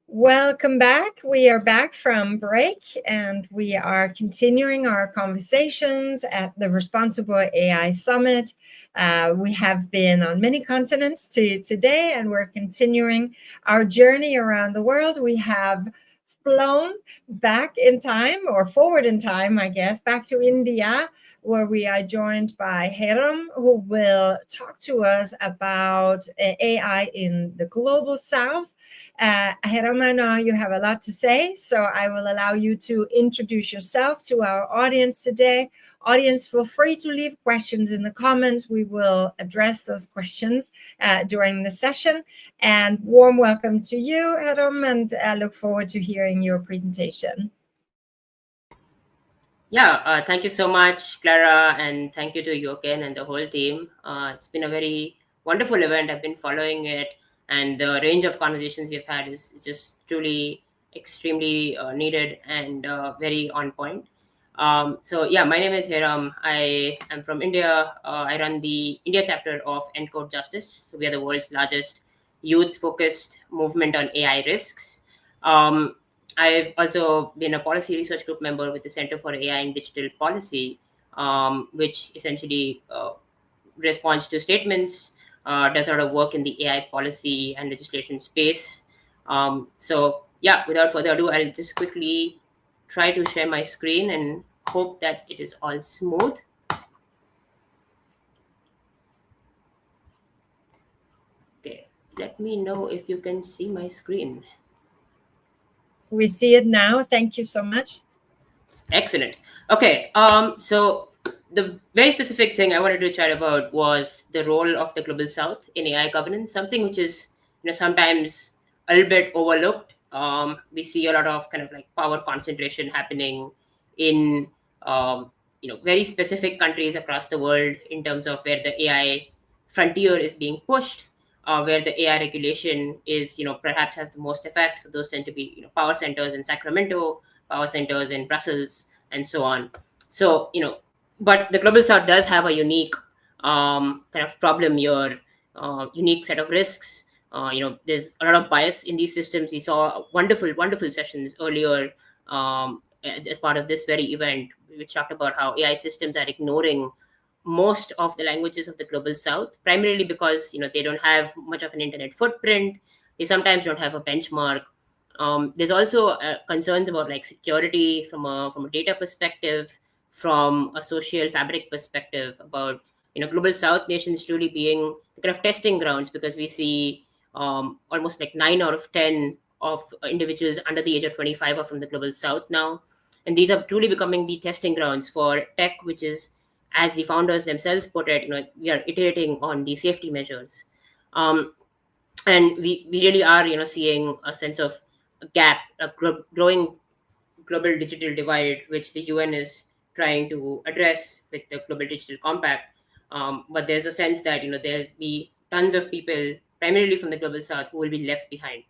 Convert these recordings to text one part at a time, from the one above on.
Welcome back. We are back from break and we are continuing our conversations at the Responsible AI Summit. We have been on many continents today and we're continuing our journey around the world. We have flown back in time or forward in time, I guess, back to India, where we are joined by Heramb, who will talk to us about AI in the global south. Heramb, I know you have a lot to say, so I will allow you to introduce yourself to our audience today. Audience, feel free to leave questions in the comments. We will address those questions during the session. And warm welcome to you, Heramb, and I look forward to hearing your presentation. Yeah, thank you so much, Clara, and thank you to Jochen and the whole team. It's been a very wonderful event. I've been following it, and the range of conversations we've had is just truly extremely needed and very on point. So yeah, my name is Heramb. I am from India. I run the India chapter of Encode Justice. So we are the world's largest youth-focused movement on AI risks. I've also been a policy research group member with the Center for AI and Digital Policy, which essentially responds to statements, does a lot of work in the AI policy and legislation space. So yeah, without further ado, I'll just quickly try to share my screen and hope that it is all smooth. Okay, let me know if you can see my screen. We see it now. Thank you so much. Excellent. Okay, so the very specific thing I wanted to chat about was the role of the Global South in AI governance, something which is sometimes a little bit overlooked. We see a lot of kind of like power concentration happening in very specific countries across the world in terms of where the AI frontier is being pushed, where the AI regulation is perhaps has the most effect. So those tend to be power centers in Sacramento, power centers in Brussels, and so on. So but the Global South does have a unique kind of problem here, unique set of risks. There's a lot of bias in these systems. We saw wonderful sessions earlier as part of this very event, which talked about how AI systems are ignoring most of the languages of the Global South, primarily because they don't have much of an internet footprint. They sometimes don't have a benchmark. There's also concerns about like security from a data perspective, from a social fabric perspective, about Global South nations truly being the kind of testing grounds, because we see almost like 9 out of 10 of individuals under the age of 25 are from the Global South now, and these are truly becoming the testing grounds for tech, which is, as the founders themselves put it, we are iterating on the safety measures, and we really are seeing a sense of a gap, a growing global digital divide, which the UN is trying to address with the Global Digital Compact. But there's a sense that there's be tons of people, primarily from the Global South, who will be left behind.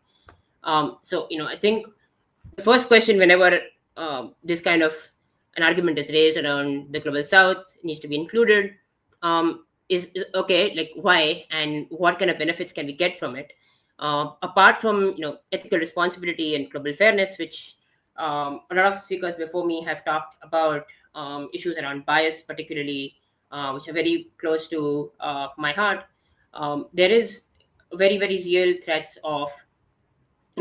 So I think the first question, whenever this kind of an argument is raised around the Global South needs to be included, is okay, like why and what kind of benefits can we get from it? Apart from ethical responsibility and global fairness, which a lot of speakers before me have talked about, issues around bias, particularly, which are very close to my heart. There is very real threats of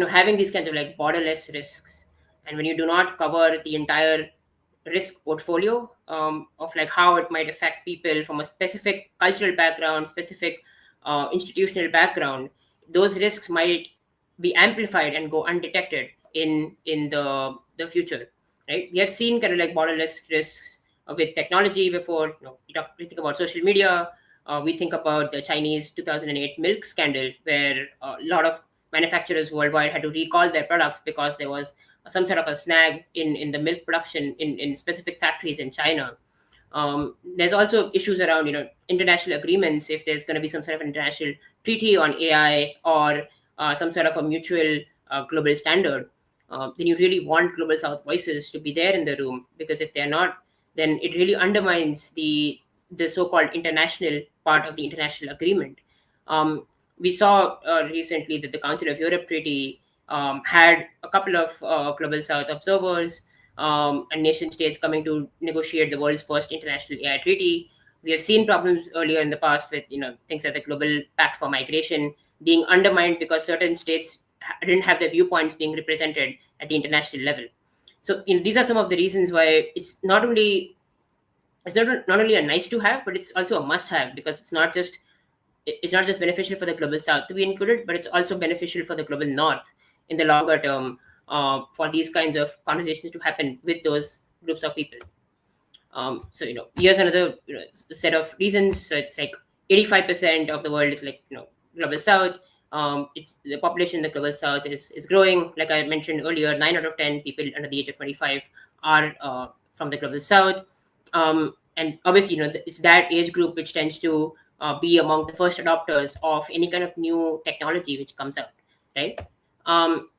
having these kinds of like borderless risks, and when you do not cover the entire risk portfolio of like how it might affect people from a specific cultural background, specific institutional background, those risks might be amplified and go undetected in the future, right? We have seen kind of like borderless risks with technology before. We think about social media. We think about the Chinese 2008 milk scandal, where a lot of manufacturers worldwide had to recall their products because there was some sort of a snag in the milk production in specific factories in China. There's also issues around international agreements. If there's going to be some sort of international treaty on AI, or some sort of a mutual global standard, then you really want Global South voices to be there in the room, because if they're not, then it really undermines the so-called international part of the international agreement. We saw recently that the Council of Europe Treaty had a couple of Global South observers and nation states coming to negotiate the world's first international AI treaty. We have seen problems earlier in the past with things like the Global Pact for Migration being undermined because certain states didn't have their viewpoints being represented at the international level. So these are some of the reasons why it's not only a nice to have, but it's also a must have, because it's not just beneficial for the Global South to be included, but it's also beneficial for the Global North in the longer term, for these kinds of conversations to happen with those groups of people. So here's another set of reasons. So it's like 85% of the world is like Global South. It's the population in the Global South is growing. Like I mentioned earlier, 9 out of 10 people under the age of 25 are from the Global South. And obviously, it's that age group which tends to be among the first adopters of any kind of new technology which comes out, right?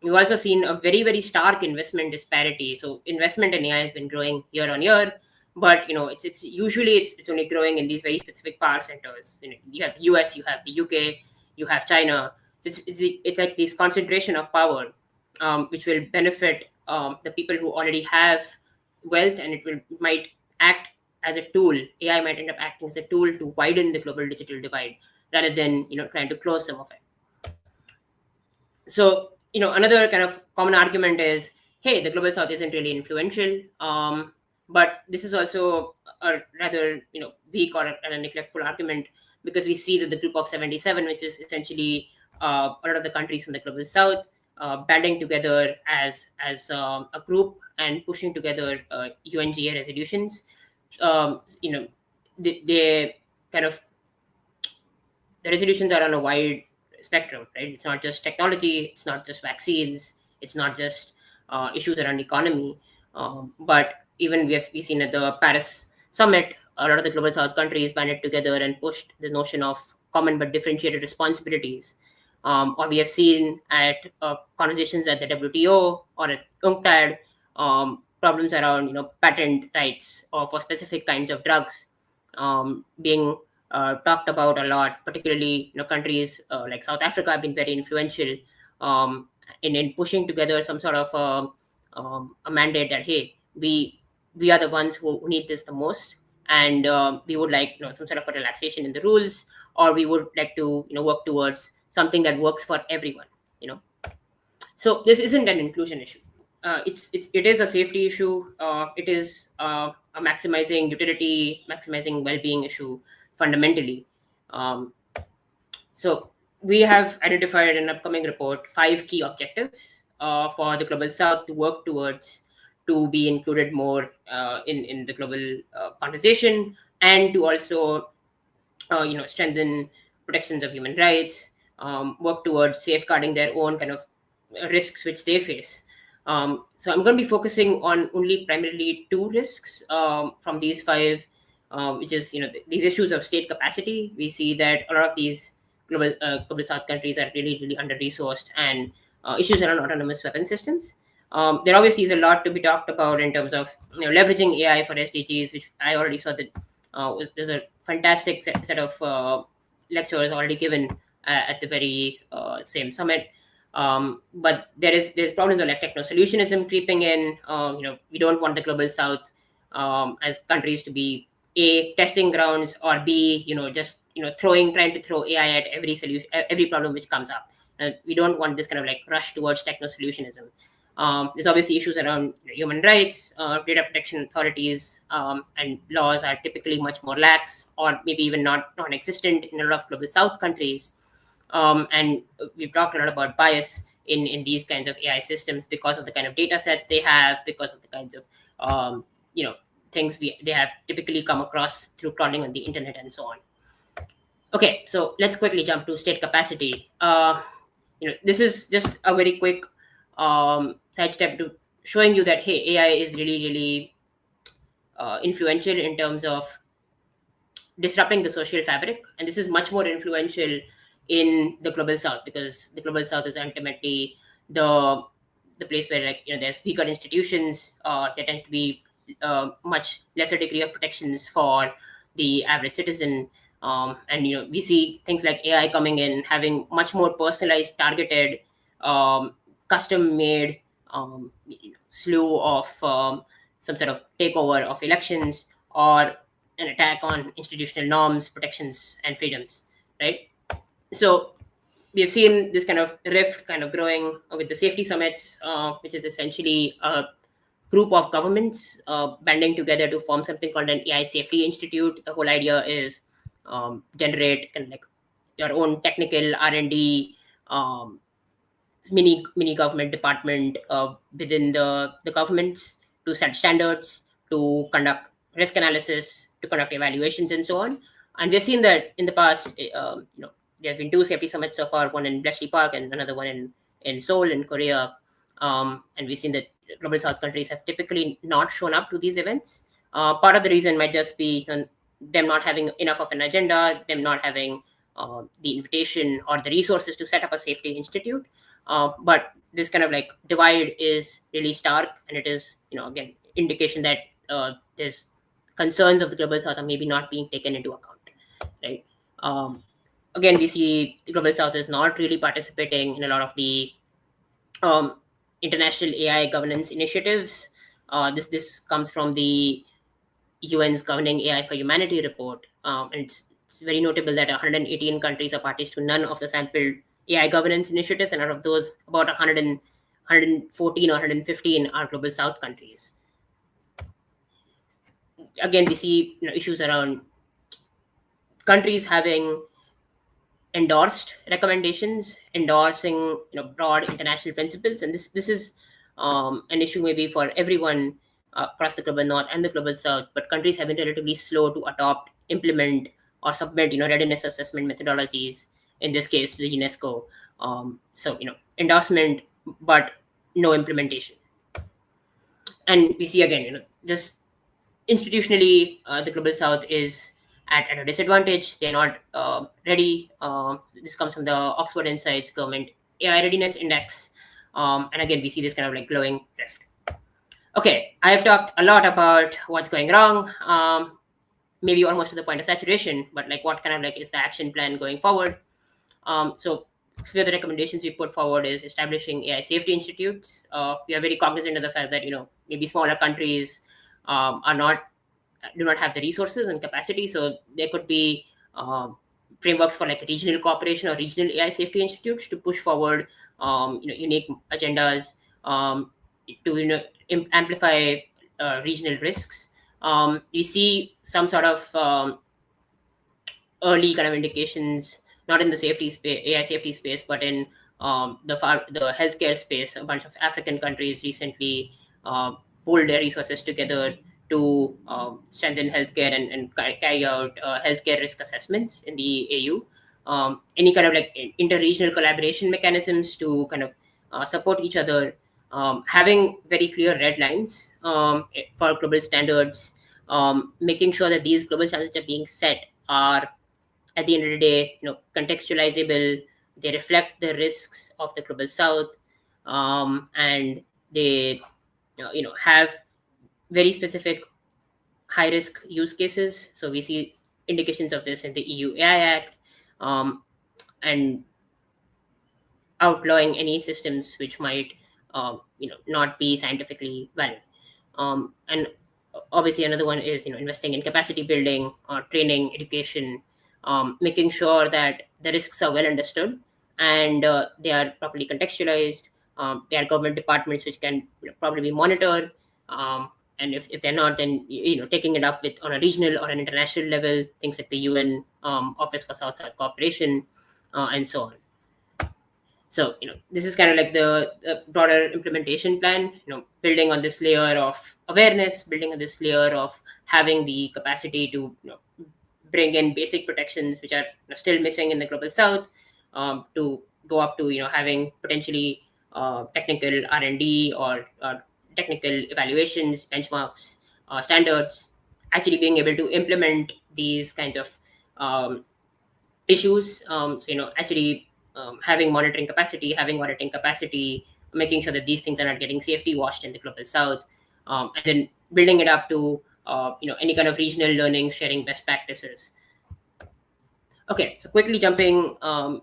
We've also seen a very, very stark investment disparity. So investment in AI has been growing year on year, but it's usually it's only growing in these very specific power centers. You have US, you have the UK, you have China. So it's like this concentration of power, which will benefit the people who already have wealth, and it might act as a tool. AI might end up acting as a tool to widen the global digital divide rather than trying to close some of it. So another kind of common argument is, hey, the Global South isn't really influential, but this is also a rather weak or a neglectful argument, because we see that the Group of 77, which is essentially a lot of the countries from the Global South, banding together as a group and pushing together UNGA resolutions. They kind of, the resolutions are on a wide spectrum, right? It's not just technology, it's not just vaccines, it's not just issues around economy, but even we've seen at the Paris summit, a lot of the Global South countries banded together and pushed the notion of common but differentiated responsibilities. Or we have seen at conversations at the WTO or at UNCTAD, problems around patent rights or for specific kinds of drugs being talked about a lot. Particularly countries like South Africa have been very influential in pushing together some sort of a mandate that, hey, we are the ones who need this the most, and we would like some sort of a relaxation in the rules, or we would like to work towards something that works for everyone. So this isn't an inclusion issue. It is a safety issue. It is a maximizing utility, maximizing well-being issue fundamentally. So we have identified in an upcoming report 5 key objectives for the Global South to work towards, to be included more in the global conversation, and to also strengthen protections of human rights, work towards safeguarding their own kind of risks which they face. So I'm going to be focusing on only primarily 2 risks from these 5, which is these issues of state capacity. We see that a lot of these global South countries are really, really under-resourced, and issues around autonomous weapon systems. There obviously is a lot to be talked about in terms of leveraging AI for SDGs, which I already saw that there's a fantastic set of lectures already given at the very same summit. But there's problems like techno-solutionism creeping in. We don't want the Global South as countries to be A, testing grounds, or B, just trying to throw AI at every solution, every problem which comes up. We don't want this kind of like rush towards techno-solutionism. There's obviously issues around human rights. Data protection authorities and laws are typically much more lax, or maybe even non-existent in a lot of Global South countries. And we've talked a lot about bias in these kinds of AI systems because of the kind of data sets they have, because of the kinds of things they have typically come across through crawling on the internet and so on. Okay, so let's quickly jump to state capacity. This is just a very quick sidestep to showing you that, hey, AI is really, really influential in terms of disrupting the social fabric, and this is much more influential in the Global South, because the Global South is ultimately the place where there's weaker institutions. There tend to be much lesser degree of protections for the average citizen, and we see things like AI coming in, having much more personalized, targeted custom-made slew of some sort of takeover of elections or an attack on institutional norms, protections, and freedoms, right? So we've seen this kind of rift kind of growing with the safety summits, which is essentially a group of governments banding together to form something called an AI Safety Institute. The whole idea is generate kind of like your own technical R&D mini government department within the governments to set standards, to conduct risk analysis, to conduct evaluations, and so on. And we've seen that in the past, there have been 2 safety summits so far, one in Bletchley Park and another one in Seoul in Korea. And we've seen that global South countries have typically not shown up to these events. Part of the reason might just be them not having enough of an agenda, them not having the invitation or the resources to set up a safety institute. But this kind of like divide is really stark, and it is, again, indication that there's concerns of the global South are maybe not being taken into account, right? Again, we see the global South is not really participating in a lot of the international AI governance initiatives. This comes from the UN's Governing AI for Humanity report, and it's very notable that 118 countries are parties to none of the sampled AI governance initiatives, and out of those, about 114 or 115 are global South countries. Again, we see issues around countries having endorsed recommendations, endorsing broad international principles, and this is an issue maybe for everyone across the global North and the global South. But countries have been relatively slow to adopt, implement, or submit readiness assessment methodologies. In this case, the UNESCO. So endorsement, but no implementation. And we see again, just institutionally, the global South is at a disadvantage. They're not ready. This comes from the Oxford Insights Government AI Readiness Index. And again, we see this kind of like glowing rift. Okay, I have talked a lot about what's going wrong, maybe almost to the point of saturation, but like what kind of like is the action plan going forward? So a few of the recommendations we put forward is establishing AI safety institutes. We are very cognizant of the fact that maybe smaller countries do not have the resources and capacity, so there could be frameworks for like regional cooperation or regional AI safety institutes to push forward unique agendas to amplify regional risks. We see some sort of early kind of indications, not in the safety space, AI safety space, but in the healthcare space. A bunch of African countries recently pulled their resources together to strengthen healthcare and carry out healthcare risk assessments in the AU. Any kind of like inter-regional collaboration mechanisms to kind of support each other, having very clear red lines for global standards, making sure that these global standards are being set are, at the end of the day, contextualizable. They reflect the risks of the global South, and they, have very specific high-risk use cases. So we see indications of this in the EU AI Act, and outlawing any systems which might, not be scientifically valid. And obviously, another one is, investing in capacity building, training, education, making sure that the risks are well understood and they are properly contextualized. There are government departments which can probably be monitored, and if they're not, then taking it up with on a regional or an international level, things like the UN Office for South-South Cooperation, and so on. So this is kind of like the broader implementation plan. Building on this layer of awareness, building on this layer of having the capacity to bring in basic protections which are still missing in the global South, to go up to having potentially technical R&D or technical evaluations, benchmarks, standards, actually being able to implement these kinds of issues. So actually having monitoring capacity, having auditing capacity, making sure that these things are not getting safety washed in the global South, and then building it up to any kind of regional learning, sharing best practices. Okay, so quickly jumping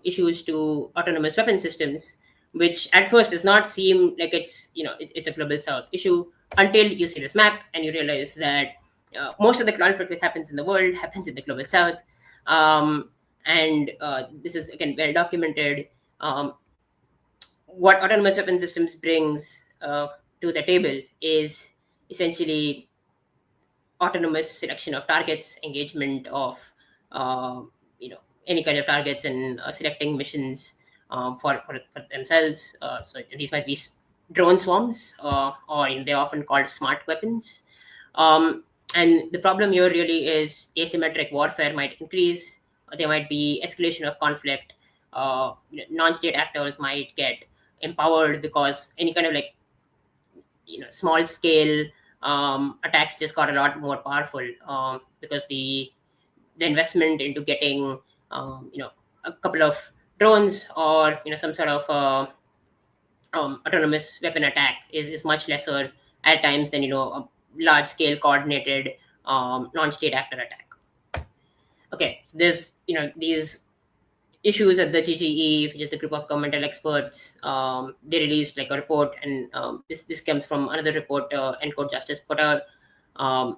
issues to autonomous weapon systems. which at first does not seem like it's a global south issue until you see this map and you realize that most of the conflict which happens in the world happens in the global south. And this is again well documented. What autonomous weapon systems brings to the table is essentially autonomous selection of targets, engagement of any kind of targets, and selecting missions for themselves. So these might be drone swarms, or they're often called smart weapons. And the problem here really is asymmetric warfare might increase. There might be escalation of conflict. Non-state actors might get empowered because any kind of small scale attacks just got a lot more powerful because the investment into getting a couple of drones or some sort of autonomous weapon attack is much lesser at times than a large scale coordinated non-state actor attack. Okay, so there's these issues at the GGE, which is the group of governmental experts. They released a report, and this comes from another report, Encode Justice Podar.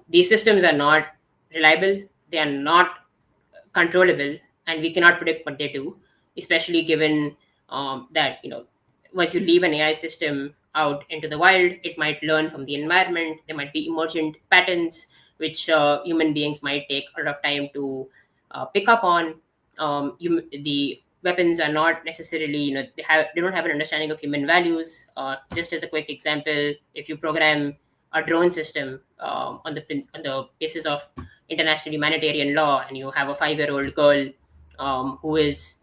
These systems are not reliable, they are not controllable, and we cannot predict what they do, especially given that once you leave an AI system out into the wild, it might learn from the environment. There might be emergent patterns which human beings might take a lot of time to pick up on. The weapons are not necessarily, they don't have an understanding of human values. Just as a quick example, if you program a drone system on the basis of international humanitarian law, and you have a 5-year-old girl who is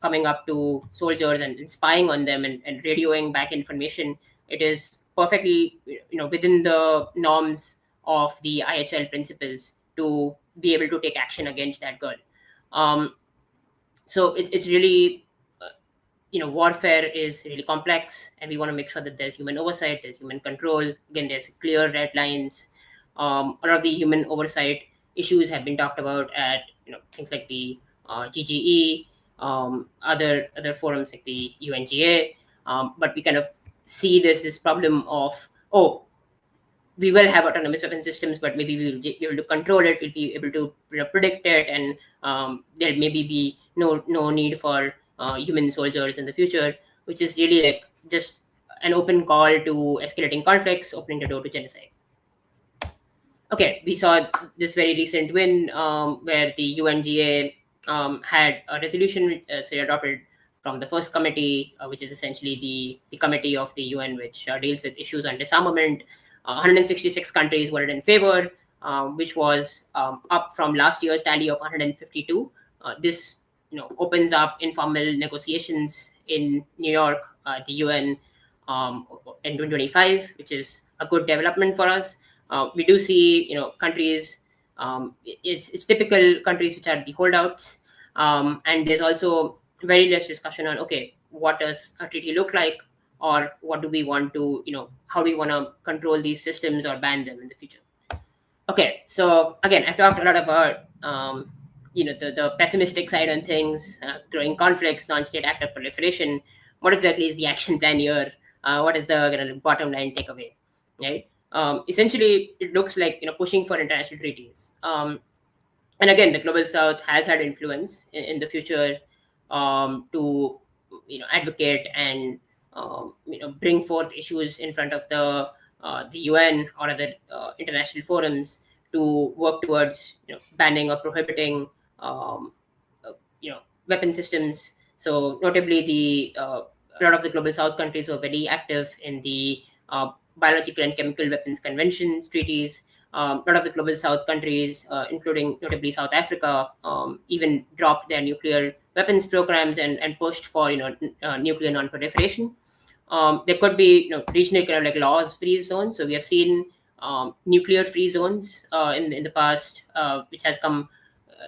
coming up to soldiers and spying on them and radioing back information, it is perfectly within the norms of the IHL principles to be able to take action against that girl. So it's really warfare is really complex, and we want to make sure that there's human oversight, there's human control. Again, there's clear red lines. A lot of the human oversight issues have been talked about at things like the GGE, other forums like the UNGA, but we kind of see this problem of, we will have autonomous weapon systems, but maybe we'll be able to control it, we'll be able to predict it, and there maybe be no need for human soldiers in the future, which is really just an open call to escalating conflicts, opening the door to genocide. Okay, we saw this very recent win where the UNGA had a resolution adopted from the first committee, which is essentially the committee of the UN which deals with issues on disarmament. 166 countries voted in favor, which was up from last year's tally of 152. This opens up informal negotiations in New York, the UN, in 2025, which is a good development for us. We do see countries. It's typical countries which are the holdouts, and there's also very less discussion on what does a treaty look like, or what do we want to how do we want to control these systems or ban them in the future. Okay, so again, I've talked a lot about the pessimistic side on things, growing conflicts, non-state actor proliferation. What exactly is the action plan here? What is the bottom line takeaway, right? Essentially, it looks like pushing for international treaties. And again, the global south has had influence in the future to advocate and bring forth issues in front of the UN or other international forums to work towards banning or prohibiting weapon systems. So notably, a lot of the global south countries were very active in the biological and chemical weapons conventions treaties. A lot of the global south countries, including notably South Africa, even dropped their nuclear weapons programs and pushed for nuclear non-proliferation. There could be regional kind of laws-free zones. So we have seen nuclear-free zones in the past, which has come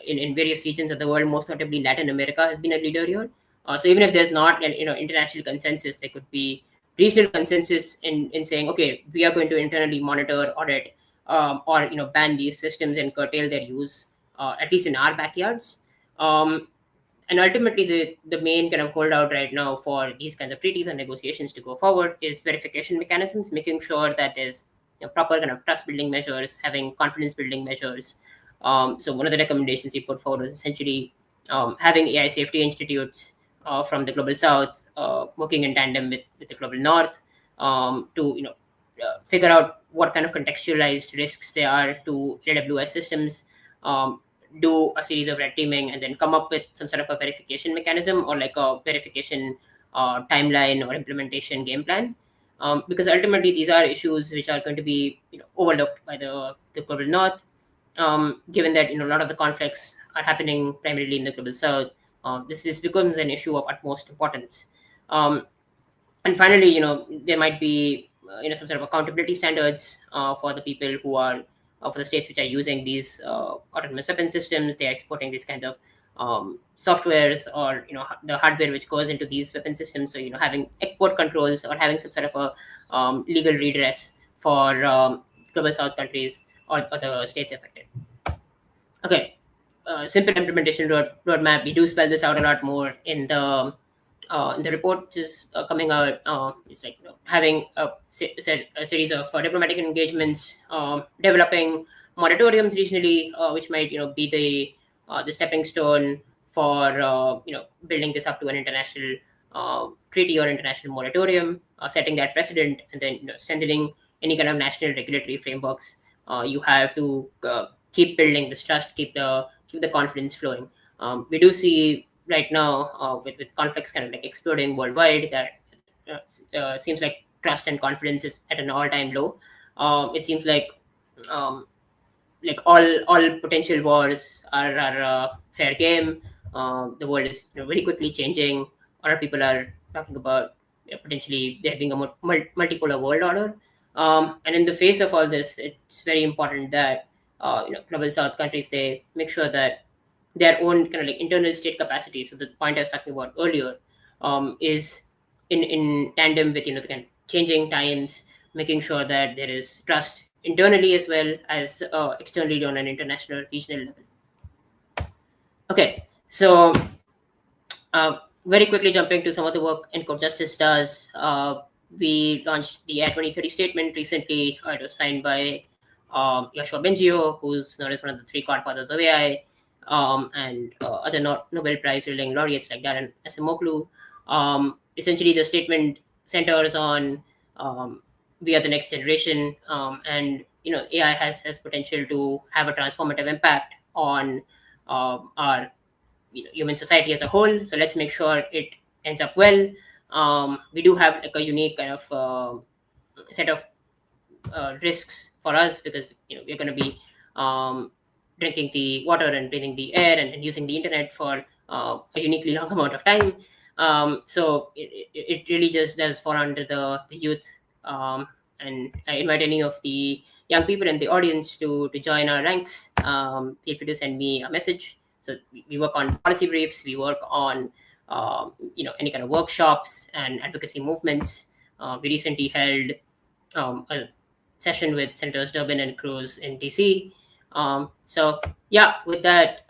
in various regions of the world. Most notably, Latin America has been a leader here. So even if there's not an international consensus, there could be regional consensus in saying, okay, we are going to internally monitor, audit, or ban these systems and curtail their use, at least in our backyards. And ultimately, the main kind of holdout right now for these kinds of treaties and negotiations to go forward is verification mechanisms, making sure that there's proper kind of trust building measures, having confidence building measures. So one of the recommendations we put forward was essentially having AI safety institutes from the global south working in tandem with the global north to figure out what kind of contextualized risks there are to AWS systems, do a series of red teaming, and then come up with some sort of a verification mechanism or like a verification timeline or implementation game plan. Because ultimately these are issues which are going to be overlooked by the global north, given that a lot of the conflicts are happening primarily in the global south. This becomes an issue of utmost importance. And finally, there might be some sort of accountability standards for the people who are for the states which are using these autonomous weapon systems. They are exporting these kinds of softwares or the hardware which goes into these weapon systems. So having export controls or having some sort of a legal redress for global south countries or the states affected. Okay, simple implementation roadmap. We do spell this out a lot more in the report, which is coming out. It's like having a series of diplomatic engagements, developing moratoriums regionally, which might be the stepping stone for building this up to an international treaty or international moratorium, setting that precedent, and then strengthening any kind of national regulatory frameworks. You have to keep building this trust, keep the confidence flowing. We do see right now with conflicts kind of like exploding worldwide that seems like trust and confidence is at an all-time low. It seems like all potential wars are fair game. The world is very quickly changing. A lot of people are talking about potentially there being a multipolar world order. And in the face of all this, it's very important that global south countries, they make sure that their own kind of like internal state capacity. So the point I was talking about earlier is in tandem with the kind of changing times, making sure that there is trust internally as well as externally on an international regional level. Okay, so very quickly jumping to some of the work ENCODE Justice does. We launched the AI 2030 statement recently. It was signed by Yoshua Bengio, who's known as one of the three godfathers of AI, and other Nobel Prize winning laureates like Darren Acemoglu. Essentially, the statement centers on we are the next generation, and AI has potential to have a transformative impact on our human society as a whole. So let's make sure it ends up well. We do have like a unique kind of set of risks for us because we're going to be drinking the water and breathing the air and using the internet for a uniquely long amount of time. So it really just does fall under the youth. And I invite any of the young people in the audience to join our ranks. Feel free to send me a message. So we work on policy briefs. We work on any kind of workshops and advocacy movements. We recently held a session with Senators Durbin and Cruz in DC. So yeah, with that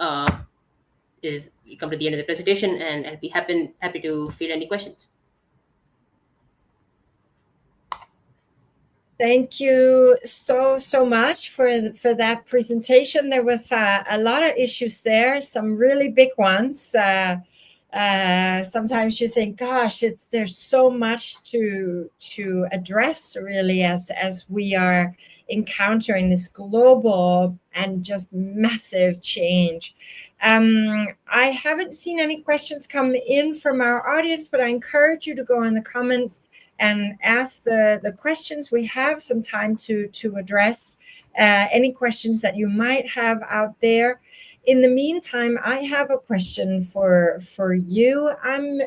we come to the end of the presentation, and I'll be happy to field any questions. Thank you so much for that presentation. There was a lot of issues there, some really big ones. Sometimes you think, gosh, there's so much to address really as we are encountering this global and just massive change. I haven't seen any questions come in from our audience, but I encourage you to go in the comments and ask the questions. We have some time to address any questions that you might have out there. In the meantime, I have a question for you. I'm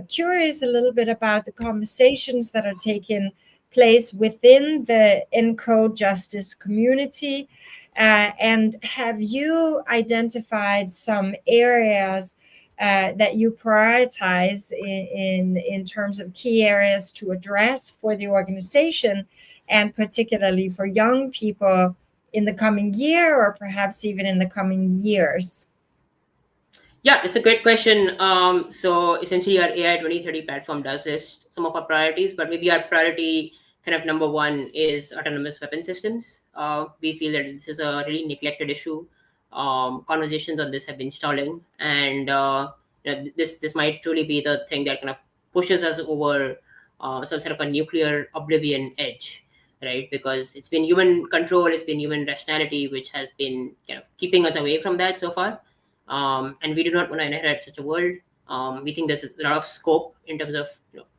curious a little bit about the conversations that are taking place within the ENCODE Justice community. And have you identified some areas that you prioritize in terms of key areas to address for the organization, and particularly for young people in the coming year or perhaps even in the coming years? Yeah, it's a great question. So essentially, our AI 2030 platform does list some of our priorities, but maybe our priority kind of number one is autonomous weapon systems. We feel that this is a really neglected issue. Conversations on this have been stalling, and this might truly be the thing that kind of pushes us over some sort of a nuclear oblivion edge, right? Because it's been human control, it's been human rationality, which has been kind of keeping us away from that so far. And we do not want to inherit such a world. We think there's a lot of scope in terms of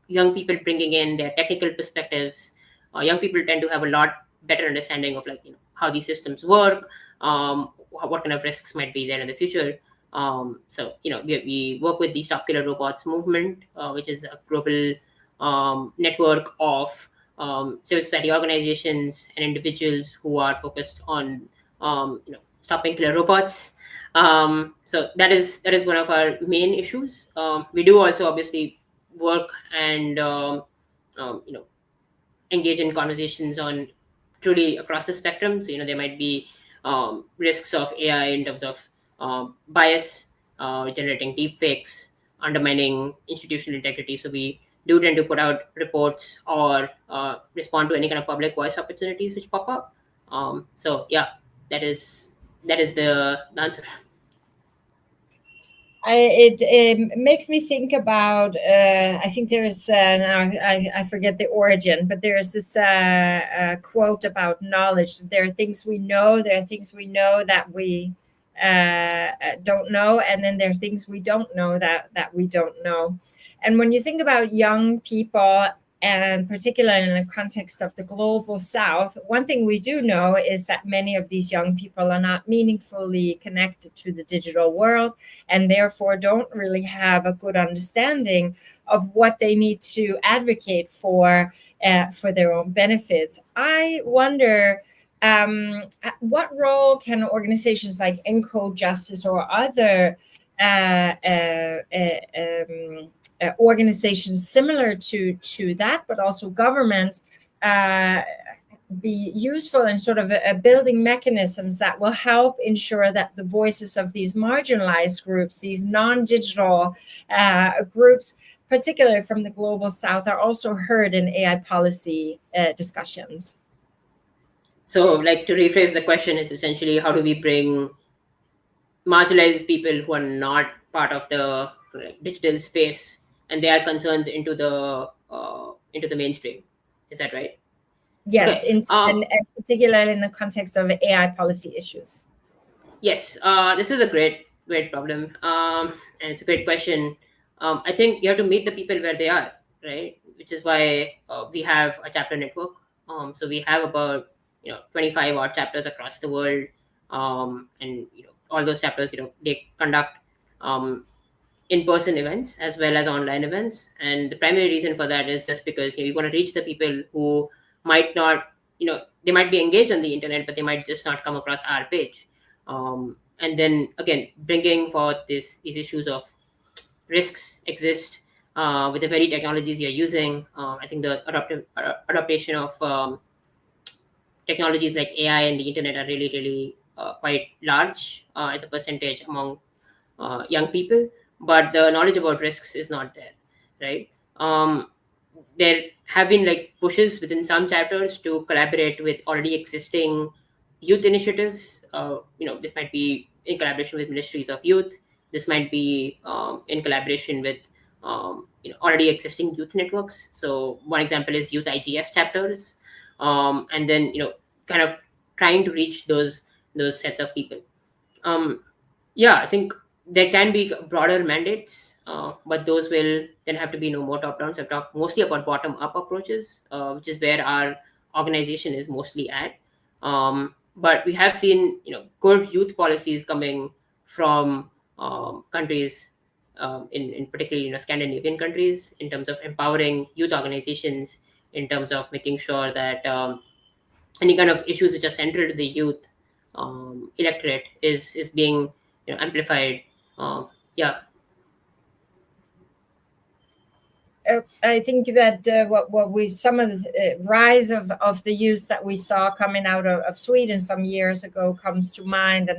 young people bringing in their technical perspectives. Young people tend to have a lot better understanding of how these systems work, what kind of risks might be there in the future. So we work with the Stop Killer Robots movement, which is a global network of civil society organizations and individuals who are focused on stopping killer robots. So that is one of our main issues. We do also obviously work and engage in conversations on truly across the spectrum. So there might be risks of AI in terms of bias, generating deep fakes, undermining institutional integrity. So we do tend to put out reports or respond to any kind of public voice opportunities which pop up. So yeah, that is the answer. It makes me think about, I think there's, now I forget the origin, but there's this quote about knowledge. There are things we know, there are things we know that we don't know, and then there are things we don't know that we don't know. And when you think about young people, and particularly in the context of the global South, one thing we do know is that many of these young people are not meaningfully connected to the digital world, and therefore don't really have a good understanding of what they need to advocate for their own benefits. I wonder, what role can organizations like Encode Justice or other organizations similar to that, but also governments, be useful in sort of building mechanisms that will help ensure that the voices of these marginalized groups, these non-digital groups, particularly from the global South, are also heard in AI policy discussions? So, like, to rephrase the question, is essentially how do we bring marginalized people who are not part of the digital space and their concerns into the mainstream? Is that right? Yes, Okay. and particularly in the context of AI policy issues. Yes, this is a great problem, and it's a great question. I think you have to meet the people where they are, right? Which is why we have a chapter network. So we have about 25 odd chapters across the world, and all those chapters they conduct in-person events as well as online events. And the primary reason for that is just because we want to reach the people who might not, they might be engaged on the internet, but they might just not come across our page. And then again, bringing forth these issues of risks exist with the very technologies you're using. I think the adaptation of technologies like AI and the internet are really, really quite large as a percentage among young people, but the knowledge about risks is not there, right? There have been like pushes within some chapters to collaborate with already existing youth initiatives. This might be in collaboration with ministries of youth. This might be in collaboration with already existing youth networks. So one example is youth IGF chapters, and then kind of trying to reach those sets of people. Yeah, I think there can be broader mandates, but those will then have to be more top-down. So I've talked mostly about bottom-up approaches, which is where our organization is mostly at. But we have seen, good youth policies coming from countries, in particularly Scandinavian countries, in terms of empowering youth organizations, in terms of making sure that any kind of issues which are central to the youth electorate is being amplified. Yeah. I think that what we some of the rise of the youth that we saw coming out of Sweden some years ago comes to mind,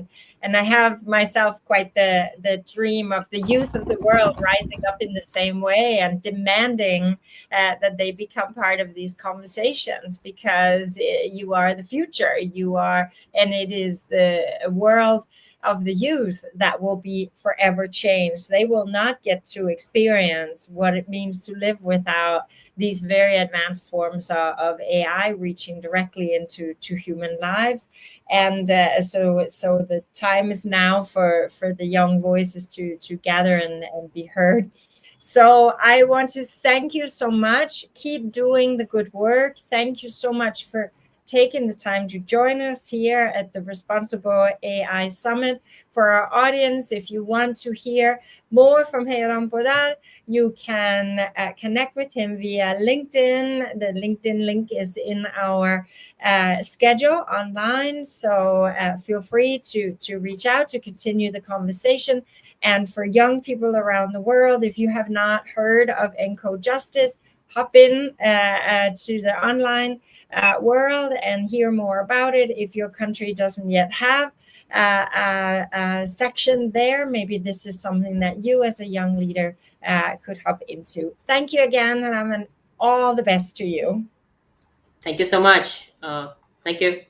and I have myself quite the dream of the youth of the world rising up in the same way and demanding that they become part of these conversations, because you are the future, and it is the world of the youth that will be forever changed. They will not get to experience what it means to live without these very advanced forms of AI reaching directly into human lives. And so the time is now for the young voices to gather and be heard. So I want to thank you so much. Keep doing the good work. Thank you so much for taking the time to join us here at the Responsible AI Summit. For our audience, if you want to hear more from Heramb Podar, you can connect with him via LinkedIn. The LinkedIn link is in our schedule online, so feel free to reach out to continue the conversation. And for young people around the world, if you have not heard of ENCODE Justice, hop in to the online world and hear more about it. If your country doesn't yet have a section there, maybe this is something that you as a young leader could hop into. Thank you again, and all the best to you. Thank you so much. Thank you.